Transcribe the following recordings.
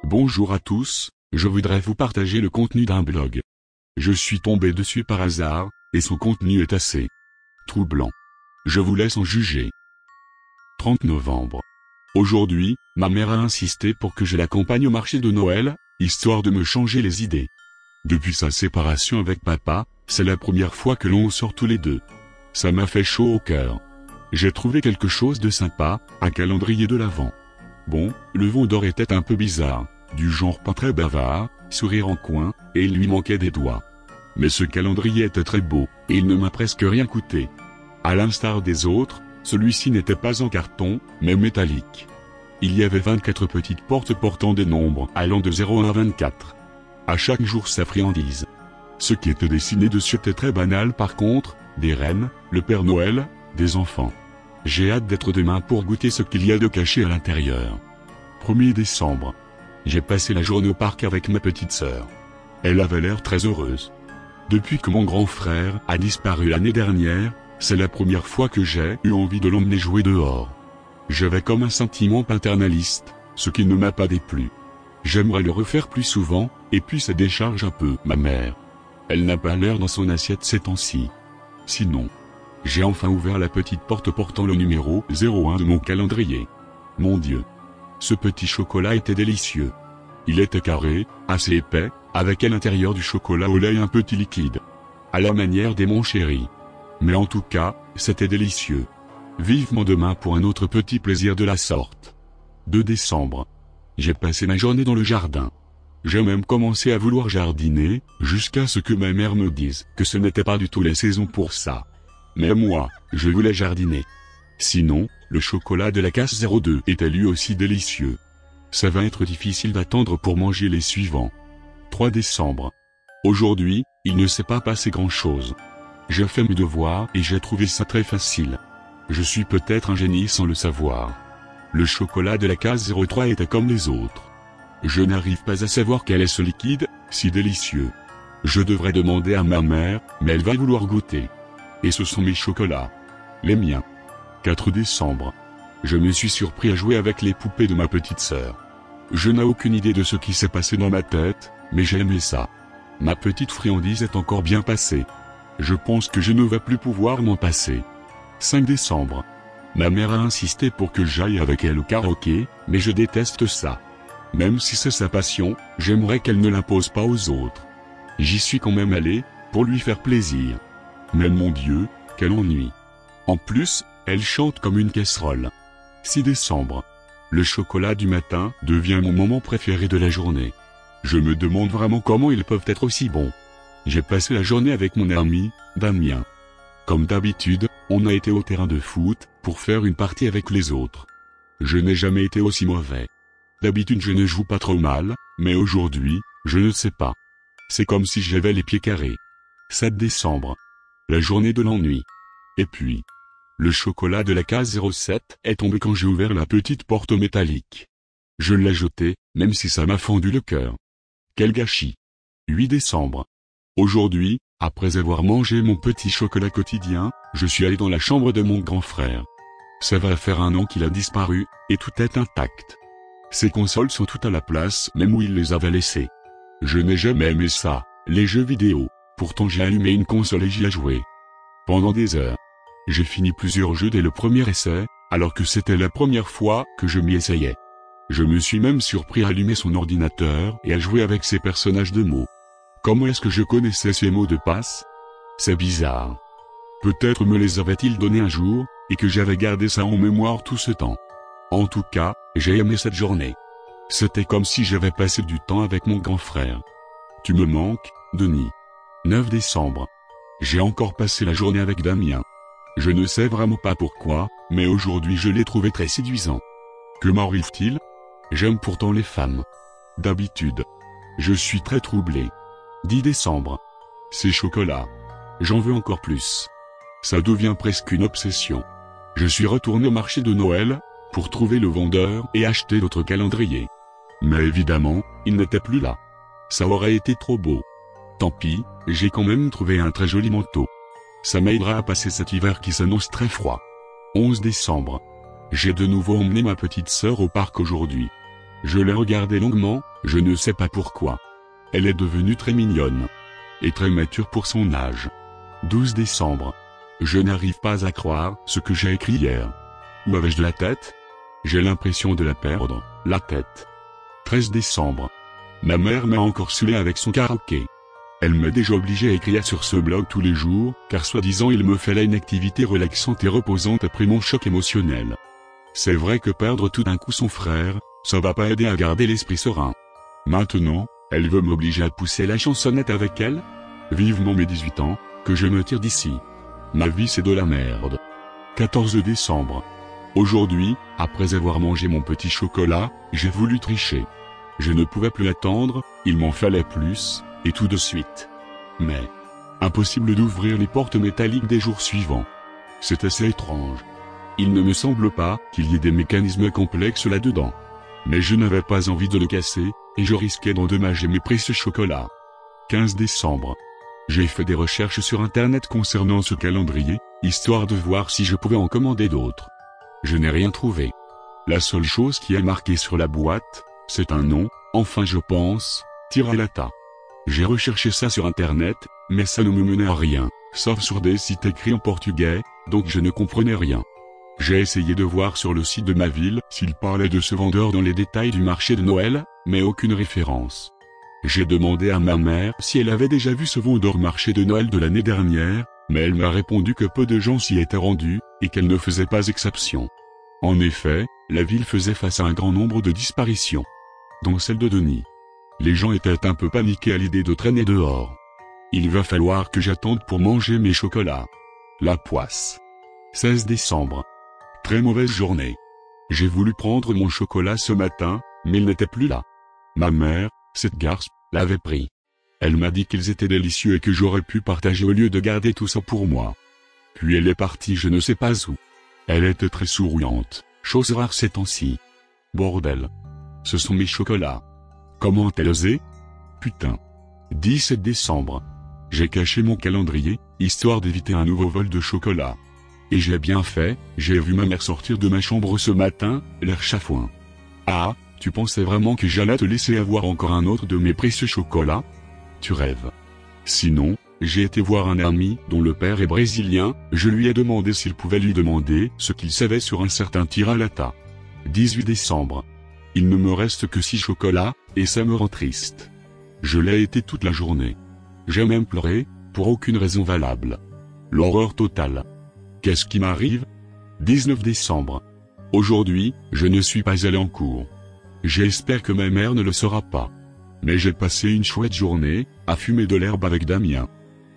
Bonjour à tous, je voudrais vous partager le contenu d'un blog. Je suis tombé dessus par hasard, et son contenu est assez troublant. Je vous laisse en juger. 30 novembre. Aujourd'hui, ma mère a insisté pour que je l'accompagne au marché de Noël, histoire de me changer les idées. Depuis sa séparation avec papa, c'est la première fois que l'on sort tous les deux. Ça m'a fait chaud au cœur. J'ai trouvé quelque chose de sympa, un calendrier de l'Avent. Bon, le vendeur était un peu bizarre, du genre pas très bavard, sourire en coin, et il lui manquait des doigts. Mais ce calendrier était très beau, et il ne m'a presque rien coûté. À l'instar des autres, celui-ci n'était pas en carton, mais métallique. Il y avait 24 petites portes portant des nombres allant de 0 à 24. À chaque jour sa friandise. Ce qui était dessiné dessus était très banal par contre, des rennes, le Père Noël, des enfants. J'ai hâte d'être demain pour goûter ce qu'il y a de caché à l'intérieur. 1er décembre. J'ai passé la journée au parc avec ma petite sœur. Elle avait l'air très heureuse. Depuis que mon grand frère a disparu l'année dernière, c'est la première fois que j'ai eu envie de l'emmener jouer dehors. J'avais comme un sentiment paternaliste, ce qui ne m'a pas déplu. J'aimerais le refaire plus souvent, et puis ça décharge un peu ma mère. Elle n'a pas l'air dans son assiette ces temps-ci. Sinon, j'ai enfin ouvert la petite porte portant le numéro 01 de mon calendrier. Mon Dieu! Ce petit chocolat était délicieux. Il était carré, assez épais, avec à l'intérieur du chocolat au lait un petit liquide. À la manière des Mon Chéri. Mais en tout cas, c'était délicieux. Vivement demain pour un autre petit plaisir de la sorte. 2 décembre. J'ai passé ma journée dans le jardin. J'ai même commencé à vouloir jardiner, jusqu'à ce que ma mère me dise que ce n'était pas du tout la saison pour ça. Mais moi, je voulais jardiner. Sinon, le chocolat de la case 02 était lui aussi délicieux. Ça va être difficile d'attendre pour manger les suivants. 3 décembre. Aujourd'hui, il ne s'est pas passé grand-chose. J'ai fait mes devoirs et j'ai trouvé ça très facile. Je suis peut-être un génie sans le savoir. Le chocolat de la case 03 était comme les autres. Je n'arrive pas à savoir quel est ce liquide, si délicieux. Je devrais demander à ma mère, mais elle va vouloir goûter. Et ce sont mes chocolats. Les miens. 4 décembre. Je me suis surpris à jouer avec les poupées de ma petite sœur. Je n'ai aucune idée de ce qui s'est passé dans ma tête, mais j'ai aimé ça. Ma petite friandise est encore bien passée. Je pense que je ne vais plus pouvoir m'en passer. 5 décembre. Ma mère a insisté pour que j'aille avec elle au karaoké, mais je déteste ça. Même si c'est sa passion, j'aimerais qu'elle ne l'impose pas aux autres. J'y suis quand même allé, pour lui faire plaisir. Mais mon Dieu, quel ennui. En plus, elle chante comme une casserole. 6 décembre. Le chocolat du matin devient mon moment préféré de la journée. Je me demande vraiment comment ils peuvent être aussi bons. J'ai passé la journée avec mon ami, Damien. Comme d'habitude, on a été au terrain de foot, pour faire une partie avec les autres. Je n'ai jamais été aussi mauvais. D'habitude je ne joue pas trop mal, mais aujourd'hui, je ne sais pas. C'est comme si j'avais les pieds carrés. 7 décembre. La journée de l'ennui. Et puis, le chocolat de la case 07 est tombé quand j'ai ouvert la petite porte métallique. Je l'ai jeté, même si ça m'a fendu le cœur. Quel gâchis. 8 décembre. Aujourd'hui, après avoir mangé mon petit chocolat quotidien, je suis allé dans la chambre de mon grand frère. Ça va faire 1 an qu'il a disparu, et tout est intact. Ses consoles sont toutes à la place, même où il les avait laissées. Je n'ai jamais aimé ça, les jeux vidéo. Pourtant j'ai allumé une console et j'y ai joué. Pendant des heures. J'ai fini plusieurs jeux dès le premier essai, alors que c'était la première fois que je m'y essayais. Je me suis même surpris à allumer son ordinateur et à jouer avec ses personnages de mots. Comment est-ce que je connaissais ces mots de passe? C'est bizarre. Peut-être me les avait-il donnés un jour, et que j'avais gardé ça en mémoire tout ce temps. En tout cas, j'ai aimé cette journée. C'était comme si j'avais passé du temps avec mon grand frère. Tu me manques, Denis. 9 décembre. J'ai encore passé la journée avec Damien. Je ne sais vraiment pas pourquoi, mais aujourd'hui je l'ai trouvé très séduisant. Que m'arrive-t-il? J'aime pourtant les femmes. D'habitude. Je suis très troublé. 10 décembre. Ces chocolats. J'en veux encore plus. Ça devient presque une obsession. Je suis retourné au marché de Noël, pour trouver le vendeur et acheter d'autres calendriers. Mais évidemment, il n'était plus là. Ça aurait été trop beau. Tant pis, j'ai quand même trouvé un très joli manteau. Ça m'aidera à passer cet hiver qui s'annonce très froid. 11 décembre. J'ai de nouveau emmené ma petite sœur au parc aujourd'hui. Je l'ai regardée longuement, je ne sais pas pourquoi. Elle est devenue très mignonne. Et très mature pour son âge. 12 décembre. Je n'arrive pas à croire ce que j'ai écrit hier. Où avais-je de la tête? J'ai l'impression de la perdre, la tête. 13 décembre. Ma mère m'a encore saoulé avec son karaoké. Elle m'a déjà obligé à écrire sur ce blog tous les jours, car soi-disant il me fallait une activité relaxante et reposante après mon choc émotionnel. C'est vrai que perdre tout d'un coup son frère, ça va pas aider à garder l'esprit serein. Maintenant, elle veut m'obliger à pousser la chansonnette avec elle? Vivement mes 18 ans, que je me tire d'ici. Ma vie c'est de la merde. 14 décembre. Aujourd'hui, après avoir mangé mon petit chocolat, j'ai voulu tricher. Je ne pouvais plus attendre, il m'en fallait plus, et tout de suite. Mais, impossible d'ouvrir les portes métalliques des jours suivants. C'est assez étrange. Il ne me semble pas qu'il y ait des mécanismes complexes là-dedans. Mais je n'avais pas envie de le casser, et je risquais d'endommager mes précieux chocolats. 15 décembre. J'ai fait des recherches sur internet concernant ce calendrier, histoire de voir si je pouvais en commander d'autres. Je n'ai rien trouvé. La seule chose qui est marquée sur la boîte, c'est un nom, enfin je pense, Tiralata. J'ai recherché ça sur internet, mais ça ne me menait à rien, sauf sur des sites écrits en portugais, donc je ne comprenais rien. J'ai essayé de voir sur le site de ma ville s'il parlait de ce vendeur dans les détails du marché de Noël, mais aucune référence. J'ai demandé à ma mère si elle avait déjà vu ce vendeur au marché de Noël de l'année dernière, mais elle m'a répondu que peu de gens s'y étaient rendus, et qu'elle ne faisait pas exception. En effet, la ville faisait face à un grand nombre de disparitions, dont celle de Denis. Les gens étaient un peu paniqués à l'idée de traîner dehors. Il va falloir que j'attende pour manger mes chocolats. La poisse. 16 décembre. Très mauvaise journée. J'ai voulu prendre mon chocolat ce matin, mais il n'était plus là. Ma mère, cette garce, l'avait pris. Elle m'a dit qu'ils étaient délicieux et que j'aurais pu partager au lieu de garder tout ça pour moi. Puis elle est partie je ne sais pas où. Elle était très souriante, chose rare ces temps-ci. Bordel. Ce sont mes chocolats. Comment elle osé? Putain. 17 décembre. J'ai caché mon calendrier, histoire d'éviter un nouveau vol de chocolat. Et j'ai bien fait, j'ai vu ma mère sortir de ma chambre ce matin, l'air chafouin. Ah, tu pensais vraiment que j'allais te laisser avoir encore un autre de mes précieux chocolats? Tu rêves. Sinon, j'ai été voir un ami dont le père est brésilien, je lui ai demandé s'il pouvait lui demander ce qu'il savait sur un certain Tiralata. 18 décembre. Il ne me reste que 6 chocolats, et ça me rend triste. Je l'ai été toute la journée. J'ai même pleuré, pour aucune raison valable. L'horreur totale. Qu'est-ce qui m'arrive? 19 décembre. Aujourd'hui, je ne suis pas allé en cours. J'espère que ma mère ne le saura pas. Mais j'ai passé une chouette journée, à fumer de l'herbe avec Damien.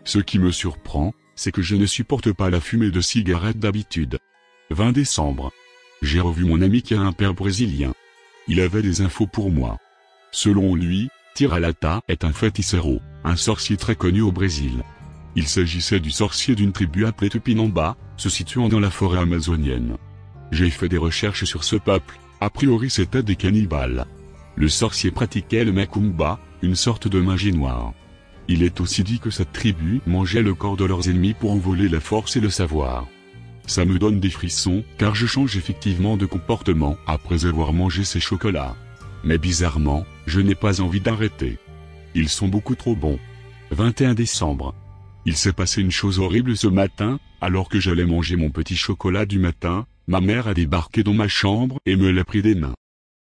Ce qui me surprend, c'est que je ne supporte pas la fumée de cigarette d'habitude. 20 décembre. J'ai revu mon ami qui a un père brésilien. Il avait des infos pour moi. Selon lui, Tiralata est un feiticeiro, un sorcier très connu au Brésil. Il s'agissait du sorcier d'une tribu appelée Tupinamba, se situant dans la forêt amazonienne. J'ai fait des recherches sur ce peuple, a priori c'était des cannibales. Le sorcier pratiquait le macumba, une sorte de magie noire. Il est aussi dit que cette tribu mangeait le corps de leurs ennemis pour en voler la force et le savoir. Ça me donne des frissons, car je change effectivement de comportement après avoir mangé ces chocolats. Mais bizarrement, je n'ai pas envie d'arrêter. Ils sont beaucoup trop bons. 21 décembre. Il s'est passé une chose horrible ce matin, alors que j'allais manger mon petit chocolat du matin, ma mère a débarqué dans ma chambre et me l'a pris des mains.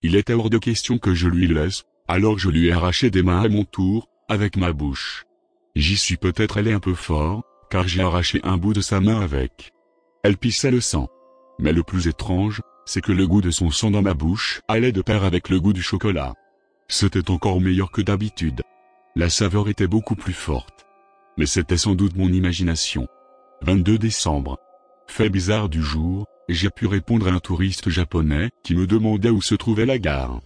Il était hors de question que je lui laisse, alors je lui ai arraché des mains à mon tour, avec ma bouche. J'y suis peut-être allé un peu fort, car j'ai arraché un bout de sa main avec. Elle pissait le sang. Mais le plus étrange, c'est que le goût de son sang dans ma bouche allait de pair avec le goût du chocolat. C'était encore meilleur que d'habitude. La saveur était beaucoup plus forte. Mais c'était sans doute mon imagination. 22 décembre. Fait bizarre du jour, j'ai pu répondre à un touriste japonais qui me demandait où se trouvait la gare.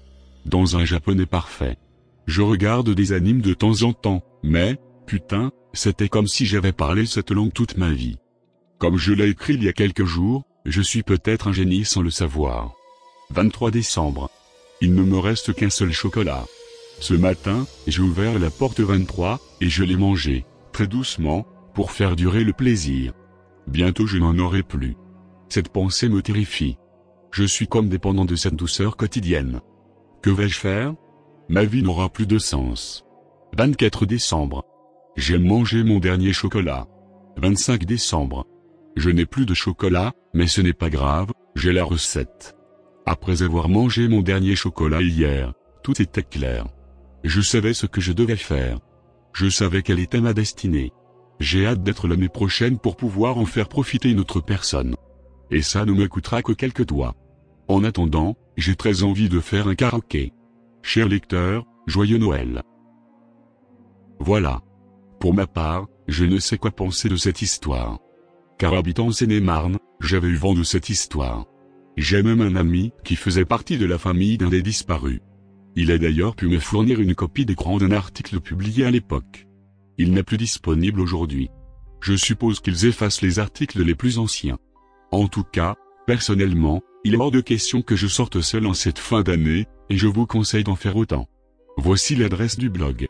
Dans un japonais parfait. Je regarde des animes de temps en temps, mais, putain, c'était comme si j'avais parlé cette langue toute ma vie. Comme je l'ai écrit il y a quelques jours, je suis peut-être un génie sans le savoir. 23 décembre. Il ne me reste qu'un seul chocolat. Ce matin, j'ai ouvert la porte 23, et je l'ai mangé, très doucement, pour faire durer le plaisir. Bientôt je n'en aurai plus. Cette pensée me terrifie. Je suis comme dépendant de cette douceur quotidienne. Que vais-je faire? Ma vie n'aura plus de sens. 24 décembre. J'ai mangé mon dernier chocolat. 25 décembre. Je n'ai plus de chocolat, mais ce n'est pas grave, j'ai la recette. Après avoir mangé mon dernier chocolat hier, tout était clair. Je savais ce que je devais faire. Je savais quelle était ma destinée. J'ai hâte d'être l'année prochaine pour pouvoir en faire profiter une autre personne. Et ça ne me coûtera que quelques doigts. En attendant, j'ai très envie de faire un karaoké. Cher lecteur, joyeux Noël. Voilà. Pour ma part, je ne sais quoi penser de cette histoire. Car habitant en Seine-et-Marne, j'avais eu vent de cette histoire. J'ai même un ami qui faisait partie de la famille d'un des disparus. Il a d'ailleurs pu me fournir une copie d'écran d'un article publié à l'époque. Il n'est plus disponible aujourd'hui. Je suppose qu'ils effacent les articles les plus anciens. En tout cas, personnellement, il est hors de question que je sorte seul en cette fin d'année, et je vous conseille d'en faire autant. Voici l'adresse du blog.